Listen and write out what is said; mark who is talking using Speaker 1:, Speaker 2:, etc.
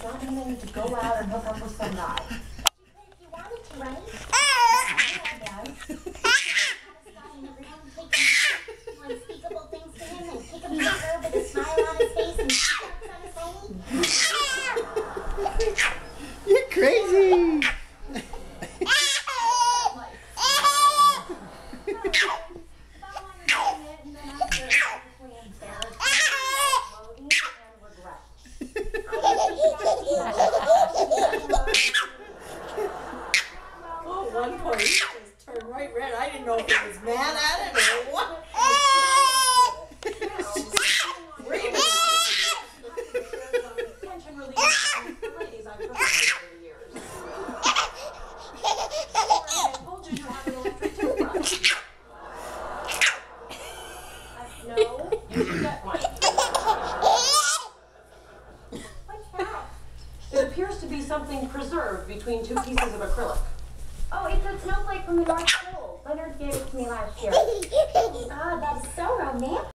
Speaker 1: that mean I need to go out and hook up with some guy?
Speaker 2: If you wanted to, right?
Speaker 1: Yeah, Dad.
Speaker 2: Unspeakable things to him and kick him in the curb with a smile on his face and on his face.
Speaker 3: You're crazy.
Speaker 1: Oh, one point he just turned right red. I didn't know if he was mad at it or what. Tension relief facilities I've worked with over the years. I told you to have an electric toothbrush. No, you should get one.
Speaker 2: What's that?
Speaker 1: It appears to be something preserved between two pieces of acrylic.
Speaker 2: Oh, it's a snowflake from the North Pole. Leonard gave it to me last year. Oh, God, that is so romantic.